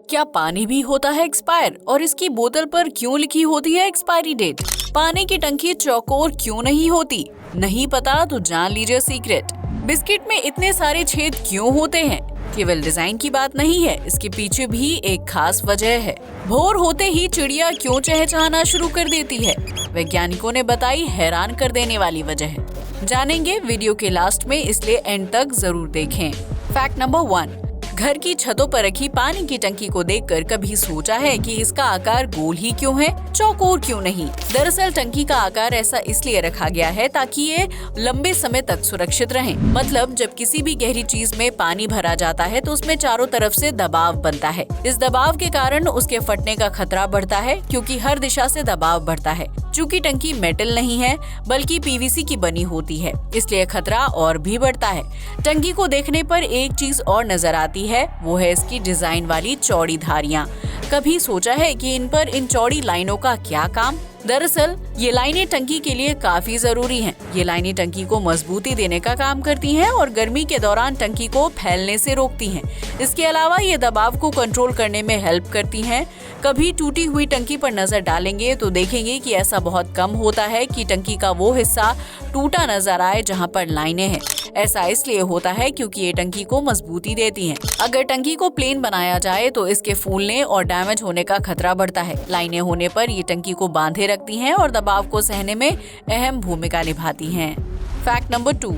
क्या पानी भी होता है एक्सपायर और इसकी बोतल पर क्यों लिखी होती है एक्सपायरी डेट? पानी की टंकी चौकोर क्यों नहीं होती? नहीं पता तो जान लीजिए सीक्रेट। बिस्किट में इतने सारे छेद क्यों होते हैं? केवल डिजाइन की बात नहीं है, इसके पीछे भी एक खास वजह है। भोर होते ही चिड़िया क्यों चहचहाना शुरू कर देती है? वैज्ञानिकों ने बताई हैरान कर देने वाली वजह। जानेंगे वीडियो के लास्ट में, इसलिए एंड तक जरूर देखें। फैक्ट नंबर 1, घर की छतों पर रखी पानी की टंकी को देखकर कभी सोचा है कि इसका आकार गोल ही क्यों है, चौकोर क्यों नहीं? दरअसल टंकी का आकार ऐसा इसलिए रखा गया है ताकि ये लंबे समय तक सुरक्षित रहे। मतलब जब किसी भी गहरी चीज में पानी भरा जाता है तो उसमें चारों तरफ से दबाव बनता है। इस दबाव के कारण उसके फटने का खतरा बढ़ता है, क्योंकि हर दिशा से दबाव बढ़ता है। चूंकि टंकी मेटल नहीं है बल्कि पीवीसी की बनी होती है, इसलिए खतरा और भी बढ़ता है। टंकी को देखने पर एक चीज और नजर आती है, वो है इसकी डिजाइन वाली चौड़ी धारियां। कभी सोचा है कि इन चौड़ी लाइनों का क्या काम? दरअसल ये लाइनें टंकी के लिए काफी जरूरी हैं। ये लाइनें टंकी को मजबूती देने का काम करती हैं और गर्मी के दौरान टंकी को फैलने से रोकती हैं। इसके अलावा ये दबाव को कंट्रोल करने में हेल्प करती हैं। कभी टूटी हुई टंकी पर नजर डालेंगे तो देखेंगे कि ऐसा बहुत कम होता है कि टंकी का वो हिस्सा टूटा नजर आए जहां पर लाइनें हैं। ऐसा इसलिए होता है क्योंकि ये टंकी को मजबूती देती हैं। अगर टंकी को प्लेन बनाया जाए तो इसके फूलने और डैमेज होने का खतरा बढ़ता है। लाइनें होने पर ये टंकी को बांधे रखती हैं और दबाव को सहने में अहम भूमिका निभाती हैं। फैक्ट नंबर 2,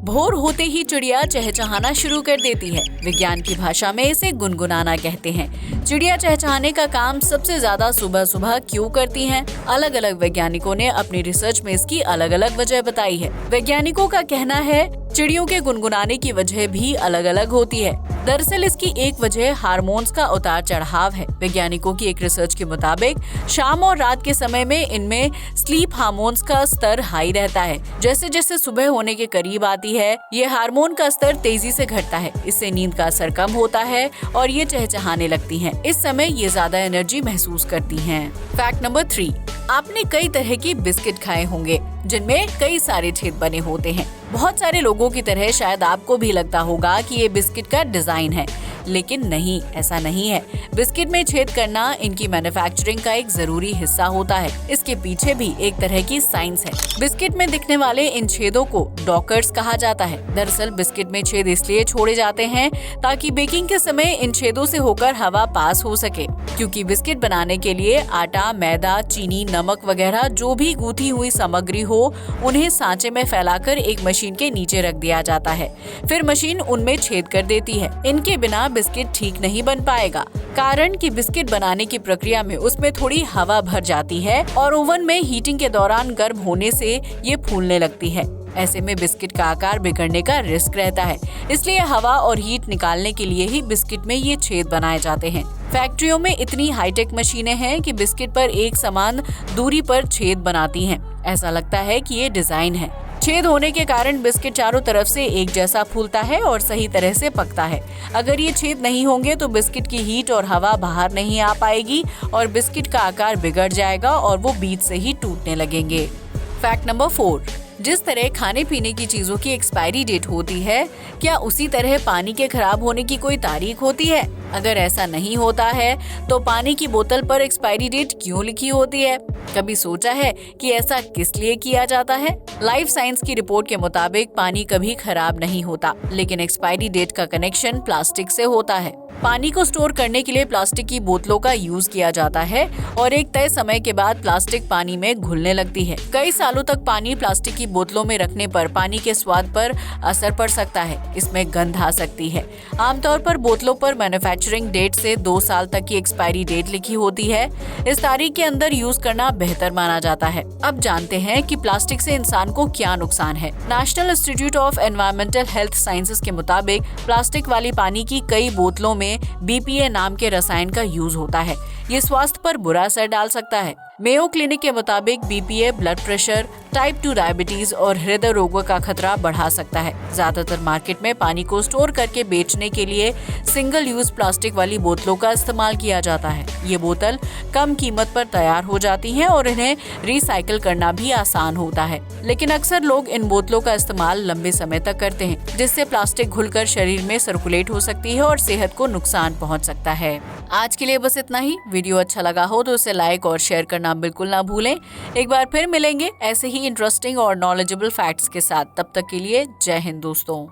भोर होते ही चिड़िया चहचहाना शुरू कर देती है। विज्ञान की भाषा में इसे गुनगुनाना कहते हैं। चिड़िया चहचहाने का काम सबसे ज्यादा सुबह सुबह क्यों करती हैं? अलग अलग वैज्ञानिकों ने अपनी रिसर्च में इसकी अलग अलग वजह बताई है। वैज्ञानिकों का कहना है चिड़ियों के गुनगुनाने की वजह भी अलग अलग होती है। दरअसल इसकी एक वजह हार्मोन्स का उतार चढ़ाव है। वैज्ञानिकों की एक रिसर्च के मुताबिक शाम और रात के समय में इनमें स्लीप हार्मोन्स का स्तर हाई रहता है। जैसे जैसे सुबह होने के करीब आती है, ये हार्मोन का स्तर तेजी से घटता है। इससे नींद का असर कम होता है और ये चहचहाने लगती हैं। इस समय ये ज्यादा एनर्जी महसूस करती हैं। फैक्ट नंबर 3, आपने कई तरह की बिस्किट खाए होंगे जिनमें कई सारे छेद बने होते हैं। बहुत सारे लोगों की तरह शायद आपको भी लगता होगा कि ये बिस्किट का डिजाइन है, लेकिन नहीं, ऐसा नहीं है। बिस्किट में छेद करना इनकी मैन्युफैक्चरिंग का एक जरूरी हिस्सा होता है। इसके पीछे भी एक तरह की साइंस है। बिस्किट में दिखने वाले इन छेदों को डॉकर्स कहा जाता है। दरअसल बिस्किट में छेद इसलिए छोड़े जाते हैं ताकि बेकिंग के समय इन छेदों से होकर हवा पास हो सके, क्योंकि बिस्किट बनाने के लिए आटा, मैदा, चीनी, नमक वगैरह जो भी गूंथी हुई सामग्री हो, उन्हें सांचे में फैलाकर एक मशीन के नीचे रख दिया जाता है। फिर मशीन उनमें छेद कर देती है। इनके बिना बिस्किट ठीक नहीं बन पाएगा, कारण कि बिस्किट बनाने की प्रक्रिया में उसमें थोड़ी हवा भर जाती है और ओवन में हीटिंग के दौरान गर्म होने से ये फूलने लगती है। ऐसे में बिस्किट का आकार बिगड़ने का रिस्क रहता है। इसलिए हवा और हीट निकालने के लिए ही बिस्किट में ये छेद बनाए जाते हैं। फैक्ट्रियों में इतनी हाईटेक मशीनें हैं कि बिस्किट पर एक समान दूरी पर छेद बनाती हैं। ऐसा लगता है कि ये डिजाइन है। छेद होने के कारण बिस्किट चारों तरफ से एक जैसा फूलता है और सही तरह से पकता है। अगर ये छेद नहीं होंगे तो बिस्किट की हीट और हवा बाहर नहीं आ पाएगी और बिस्किट का आकार बिगड़ जाएगा और वो बीच से ही टूटने लगेंगे। फैक्ट नंबर 4, जिस तरह खाने पीने की चीजों की एक्सपायरी डेट होती है, क्या उसी तरह पानी के खराब होने की कोई तारीख होती है? अगर ऐसा नहीं होता है तो पानी की बोतल पर एक्सपायरी डेट क्यों लिखी होती है? कभी सोचा है कि ऐसा किस लिए किया जाता है? लाइफ साइंस की रिपोर्ट के मुताबिक पानी कभी खराब नहीं होता, लेकिन एक्सपायरी डेट का कनेक्शन प्लास्टिक से होता है। पानी को स्टोर करने के लिए प्लास्टिक की बोतलों का यूज किया जाता है और एक तय समय के बाद प्लास्टिक पानी में घुलने लगती है। कई सालों तक पानी प्लास्टिक की बोतलों में रखने पर पानी के स्वाद पर असर पड़ सकता है। इसमें गंध आ सकती है। आमतौर पर बोतलों पर मैन्युफैक्चरिंग डेट से 2 साल तक की एक्सपायरी डेट लिखी होती है। इस तारीख के अंदर यूज करना बेहतर माना जाता है। अब जानते हैं कि प्लास्टिक से इंसान को क्या नुकसान है। National institute of environmental health sciences के मुताबिक प्लास्टिक वाली पानी की कई बोतलों में BPA नाम के रसायन का यूज होता है। ये स्वास्थ्य पर बुरा असर डाल सकता है। मेयो क्लिनिक के मुताबिक BPA blood pressure, type 2 diabetes और हृदय रोगों का खतरा बढ़ा सकता है। ज्यादातर मार्केट में पानी को स्टोर करके बेचने के लिए सिंगल यूज प्लास्टिक वाली बोतलों का इस्तेमाल किया जाता है। ये बोतल कम कीमत पर तैयार हो जाती हैं और इन्हें रिसाइकिल करना भी आसान होता है, लेकिन अक्सर लोग इन बोतलों का इस्तेमाल लंबे समय तक करते हैं, जिससे प्लास्टिक घुलकर शरीर में सर्कुलेट हो सकती है और सेहत को नुकसान पहुंच सकता है। आज के लिए बस इतना ही। वीडियो अच्छा लगा हो तो उसे लाइक और शेयर करना बिल्कुल ना भूलें। एक बार फिर मिलेंगे ऐसे ही इंटरेस्टिंग और नॉलेजेबल फैक्ट्स के साथ। तब तक के लिए जय हिंद दोस्तों।